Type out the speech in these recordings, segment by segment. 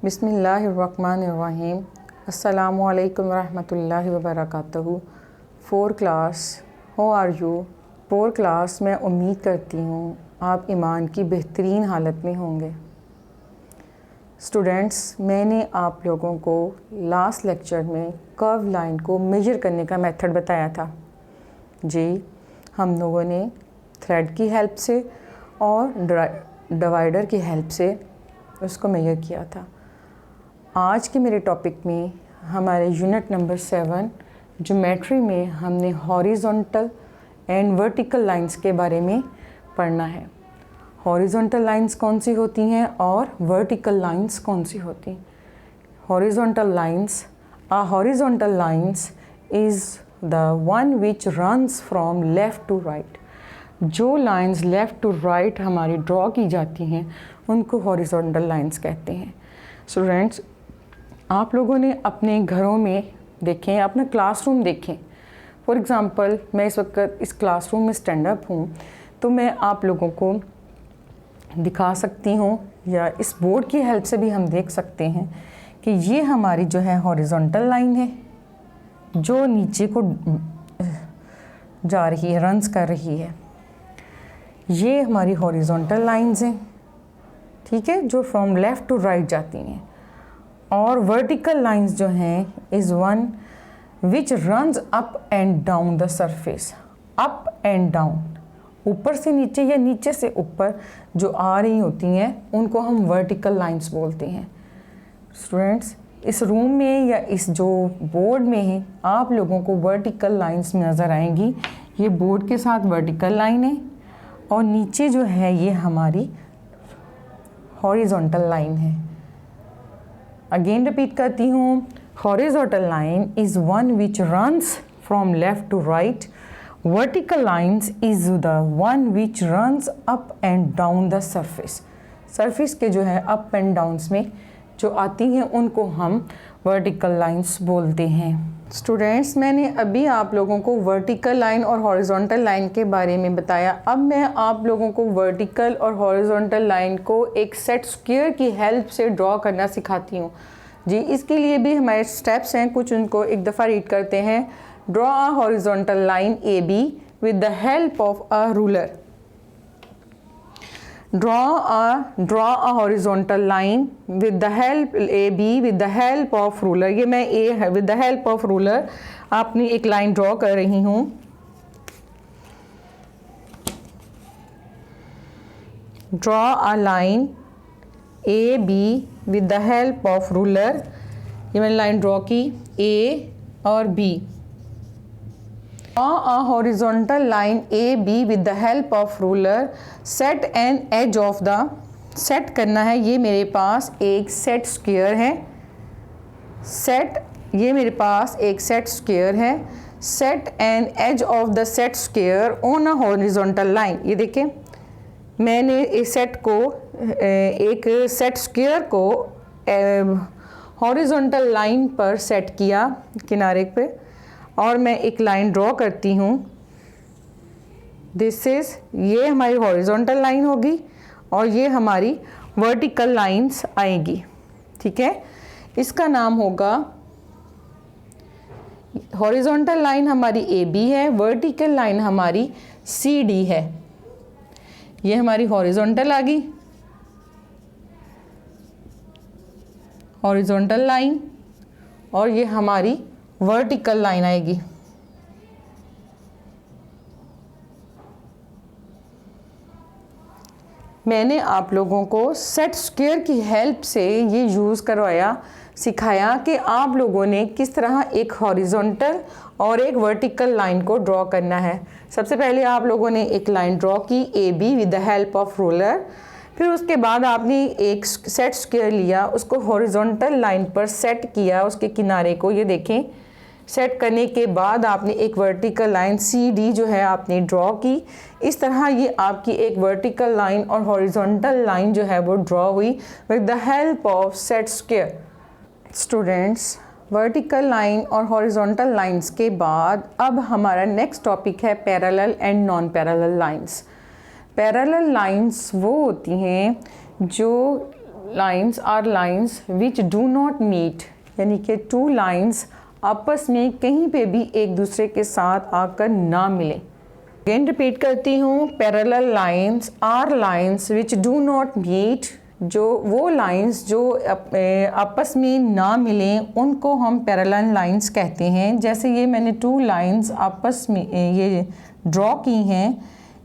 बिस्मिल्लाहिर्रहमानिर्रहीम। अस्सलामुअलैकुम रहमतुल्लाहि व बरकातहू। 4 class, how are you? 4 class, मैं उम्मीद करती हूँ आप ईमान की बेहतरीन हालत में होंगे। स्टूडेंट्स, मैंने आप लोगों को लास्ट लेक्चर में कर्व लाइन को मेजर करने का मेथड बताया था। जी, हम लोगों ने थ्रेड की हेल्प से और डिवाइडर की हेल्प से उसको मेजर किया था। आज के मेरे टॉपिक में हमारे यूनिट नंबर 7 ज्योमेट्री में हमने हॉरिजॉन्टल एंड वर्टिकल लाइंस के बारे में पढ़ना है। हॉरिजॉन्टल लाइंस कौन सी होती हैं और वर्टिकल लाइंस कौन सी होती हैं। Horizontal lines, a horizontal lines is the one which runs from left to right। जो लाइंस लेफ़्ट टू राइट हमारी ड्रॉ की जाती हैं उनको हॉरिजॉन्टल लाइंस कहते हैं। स्टूडेंट्स, आप लोगों ने अपने घरों में देखें, अपना क्लासरूम देखें। फॉर एग्ज़ाम्पल, मैं इस वक्त इस क्लासरूम में स्टैंड अप हूँ, तो मैं आप लोगों को दिखा सकती हूँ या इस बोर्ड की हेल्प से भी हम देख सकते हैं कि ये हमारी जो है हॉरिजॉन्टल लाइन है जो नीचे को जा रही है, रन्स कर रही है। ये हमारी हॉरिजॉन्टल लाइंस हैं, ठीक है, जो फ्रॉम लेफ़्ट टू राइट जाती हैं। और वर्टिकल लाइंस जो हैं is one which runs up and down the surface. Up and down, ऊपर से नीचे या नीचे से ऊपर जो आ रही होती हैं उनको हम वर्टिकल लाइंस बोलते हैं। स्टूडेंट्स, इस रूम में या इस जो बोर्ड में है आप लोगों को वर्टिकल लाइंस नज़र आएंगी। ये बोर्ड के साथ वर्टिकल लाइन है और नीचे जो है ये हमारी हॉरिजॉन्टल लाइन है। अगेन रिपीट करती हूँ, horizontal line is one which runs from left to right. Vertical lines is the one which runs up and down the surface. Surface के जो है अप एंड डाउन्स में जो आती हैं उनको हम वर्टिकल लाइंस बोलते हैं। स्टूडेंट्स, मैंने अभी आप लोगों को वर्टिकल लाइन और हॉरिजॉन्टल लाइन के बारे में बताया। अब मैं आप लोगों को वर्टिकल और हॉरिजॉन्टल लाइन को एक सेट स्क्वायर की हेल्प से ड्रॉ करना सिखाती हूँ। जी, इसके लिए भी हमारे स्टेप्स हैं कुछ, उनको एक दफ़ा रीड करते हैं। Draw a horizontal line A be with the help of a ruler. draw a horizontal line with the help AB with the help of ruler। ये मैं A with the help of ruler अपनी एक line draw कर रही हूँ। draw a line AB with the help of ruler। ये मैंने line draw की A और B। Draw a horizontal line AB with the help of ruler। Set an edge of the, set करना है, ये मेरे पास एक सेट स्क्वायर है। सेट, ये मेरे पास एक सेट स्क्वायर है। Set an edge of the set square on a horizontal line. ये देखें, मैंने इस सेट को, एक सेट स्क्वायर को हॉरिजॉन्टल लाइन पर सेट किया किनारे पे, और मैं एक लाइन ड्रॉ करती हूँ। दिस इज़, ये हमारी हॉरिजॉन्टल लाइन होगी और ये हमारी वर्टिकल लाइंस आएगी, ठीक है। इसका नाम होगा, हॉरिजॉन्टल लाइन हमारी ए बी है, वर्टिकल लाइन हमारी सी डी है। ये हमारी हॉरिजॉन्टल आ गई, हॉरिजॉन्टल लाइन, और ये हमारी वर्टिकल लाइन आएगी। मैंने आप लोगों को सेट स्क्वायर की हेल्प से ये यूज़ करवाया, सिखाया कि आप लोगों ने किस तरह एक हॉरिजॉन्टल और एक वर्टिकल लाइन को ड्रॉ करना है। सबसे पहले आप लोगों ने एक लाइन ड्रॉ की A be with the help of ruler. फिर उसके बाद आपने एक सेट स्क्वायर लिया, उसको हॉरिजॉन्टल लाइन पर सेट किया, उसके किनारे को, ये देखें, सेट करने के बाद आपने एक वर्टिकल लाइन सी डी जो है आपने ड्रॉ की। इस तरह ये आपकी एक वर्टिकल लाइन और हॉरिजॉन्टल लाइन जो है वो ड्रॉ हुई with the help of set square. Students, vertical line और हॉरिजॉन्टल लाइंस के बाद अब हमारा नेक्स्ट टॉपिक है parallel and non parallel lines. Parallel lines वो होती हैं जो lines are lines which do not meet, यानी कि टू लाइन्स आपस में कहीं पे भी एक दूसरे के साथ आकर ना मिले। अगेन रिपीट करती हूँ, parallel lines are lines which do not meet, जो वो लाइंस जो आपस में ना मिलें उनको हम पैरेलल लाइंस कहते हैं। जैसे ये मैंने टू लाइंस आपस में ये ड्रॉ की हैं,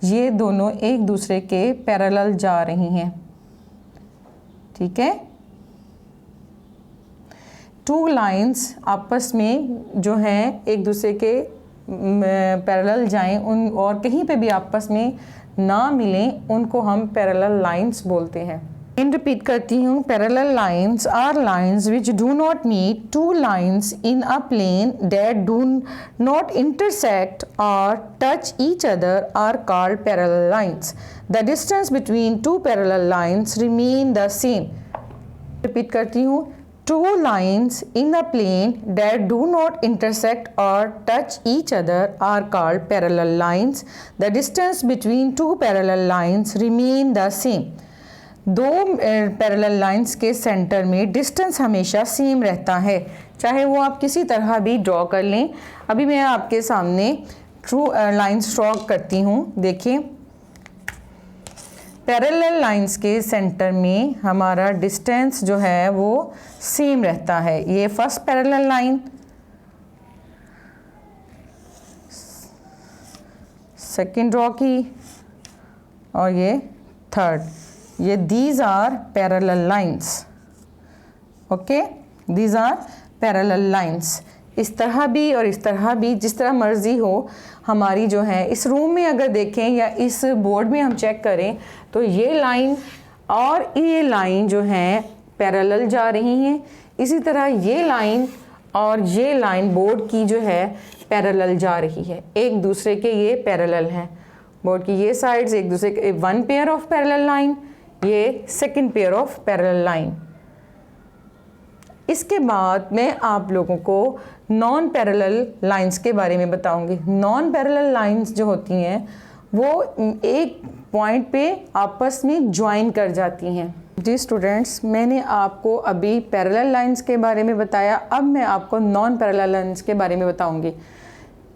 ये दोनों एक दूसरे के पैरेलल जा रही हैं, ठीक है। टू लाइंस आपस में जो हैं एक दूसरे के पैरेलल जाएं उन और कहीं पे भी आपस में ना मिलें उनको हम पैरेलल लाइंस बोलते हैं। इन रिपीट करती हूँ, parallel lines are lines which do not meet two lines in a plane that do not intersect और touch each other are called parallel lines. The distance between two parallel lines remain the same. Repeat करती हूँ, two lines in a plane that do not intersect or touch each other are called parallel lines. The distance between two parallel lines remain the same. दो parallel lines के centre में distance हमेशा same रहता है, चाहे वो आप किसी तरह भी ड्रॉ कर लें। अभी मैं आपके सामने ट्रू लाइंस ड्रॉ करती हूँ। देखिए, पैरेलल लाइंस के सेंटर में हमारा डिस्टेंस जो है वो सेम रहता है। ये first parallel line, second draw की, और ये थर्ड, ये these are parallel lines. Okay, these are parallel lines. इस तरह भी और इस तरह भी, जिस तरह मर्जी हो हमारी जो है। इस रूम में अगर देखें या इस बोर्ड में हम चेक करें तो ये लाइन और ये लाइन जो है पैरेलल जा रही हैं। इसी तरह ये लाइन और ये लाइन बोर्ड की जो है पैरेलल जा रही है, एक दूसरे के ये पैरेलल हैं। बोर्ड की ये साइड्स एक दूसरे के, one pair of parallel line, ये second pair of parallel line. इसके बाद मैं आप लोगों को नॉन पैरेलल लाइंस के बारे में बताऊंगी। नॉन पैरेलल लाइंस जो होती हैं वो एक पॉइंट पे आपस में ज्वाइन कर जाती हैं। जी स्टूडेंट्स, मैंने आपको अभी पैरेलल लाइंस के बारे में बताया, अब मैं आपको नॉन पैरेलल लाइंस के बारे में बताऊंगी।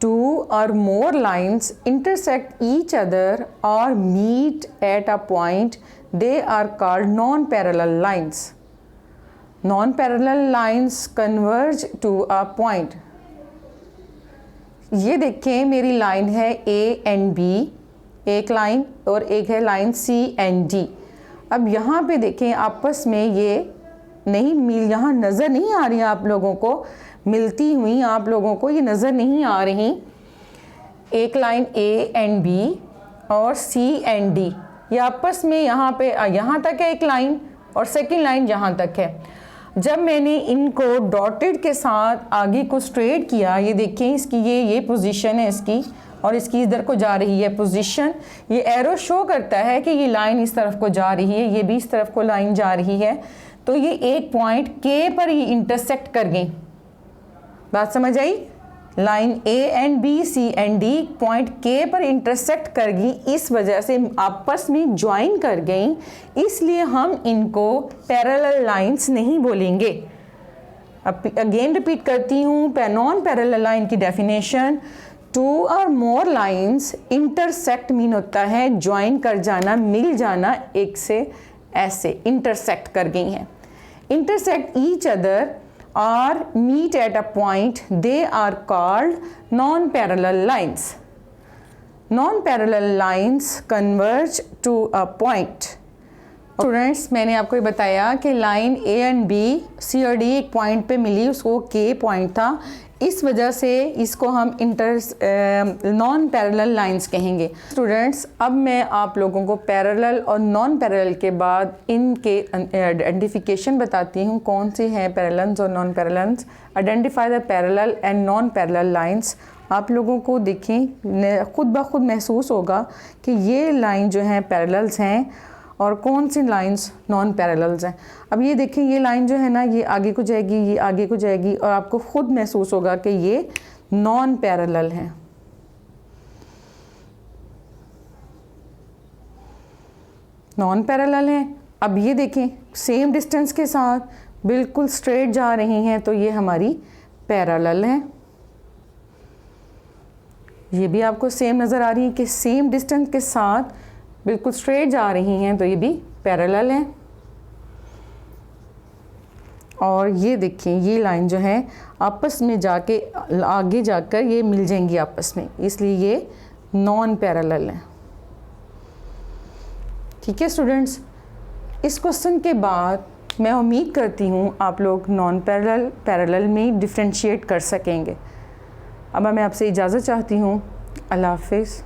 टू और more lines intersect each other और meet at a point, they are called non parallel lines. Non-parallel lines converge to a point। ये देखें, मेरी लाइन है A and B, एक लाइन, और एक है लाइन C and D। अब यहाँ पे देखें आपस में ये नहीं मिल, यहाँ नज़र नहीं आ रही आप लोगों को, मिलती हुई आप लोगों को ये नज़र नहीं आ रही। एक लाइन A and B और C and D, ये आपस में यहाँ पे यहाँ तक है एक लाइन और सेकेंड लाइन यहाँ तक है। जब मैंने इनको डॉटेड के साथ आगे को स्ट्रेट किया, ये देखें इसकी ये पोजीशन है इसकी, और इसकी इधर को जा रही है पोजीशन। ये एरो शो करता है कि ये लाइन इस तरफ को जा रही है, ये भी इस तरफ को लाइन जा रही है। तो ये एक पॉइंट के पर ये इंटरसेक्ट कर गई। बात समझ आई? Line A and B, C and D point के पर इंटरसेक्ट कर गई, इस वजह से आपस में ज्वाइन कर गई, इसलिए हम इनको पैरेलल लाइंस नहीं बोलेंगे। अब अगेन रिपीट करती हूँ, नॉन पैरेलल लाइन की डेफिनेशन, टू और मोर लाइंस इंटरसेक्ट मीन होता है ज्वाइन कर जाना, मिल जाना, एक से ऐसे इंटरसेक्ट कर गई हैं। Intersect each other or meet at a point, they are called non-parallel lines. Non-parallel lines converge to a point. Students, मैंने आपको ये बताया कि लाइन ए एंड बी, सी और डी एक पॉइंट पे मिली, उसको के पॉइंट था, इस वजह से इसको हम नॉन पैरेलल लाइंस कहेंगे। स्टूडेंट्स, अब मैं आप लोगों को पैरेलल और नॉन पैरेलल के बाद इनके आइडेंटिफिकेशन बताती हूँ, कौन सी हैं पैरेलल्स और non parallels. Identify the parallel and non parallel lines. आप लोगों को देखें, खुद ब खुद महसूस होगा कि ये लाइन जो हैं पैरेलल्स हैं और कौन सी लाइंस नॉन पैरेलल्स हैं। अब ये देखें, ये लाइन जो है ना, ये आगे को जाएगी, ये आगे को जाएगी, और आपको खुद महसूस होगा कि ये नॉन पैरेलल हैं। नॉन पैरेलल हैं, अब ये देखें सेम डिस्टेंस के साथ बिल्कुल स्ट्रेट जा रही हैं, तो ये हमारी पैरेलल हैं। ये भी आपको सेम नज़र आ रही है कि सेम डिस्टेंस के साथ बिल्कुल स्ट्रेट जा रही हैं, तो ये भी पैरेलल हैं। और ये देखें ये लाइन जो है आपस में जाके आगे जाकर ये मिल जाएंगी आपस में, इसलिए ये नॉन पैरेलल हैं। ठीक है स्टूडेंट्स, इस क्वेश्चन के बाद मैं उम्मीद करती हूँ आप लोग नॉन पैरेलल पैरेलल में डिफ्रेंशिएट कर सकेंगे। अब मैं आपसे इजाज़त चाहती हूँ। अल्लाह हाफ़िज़।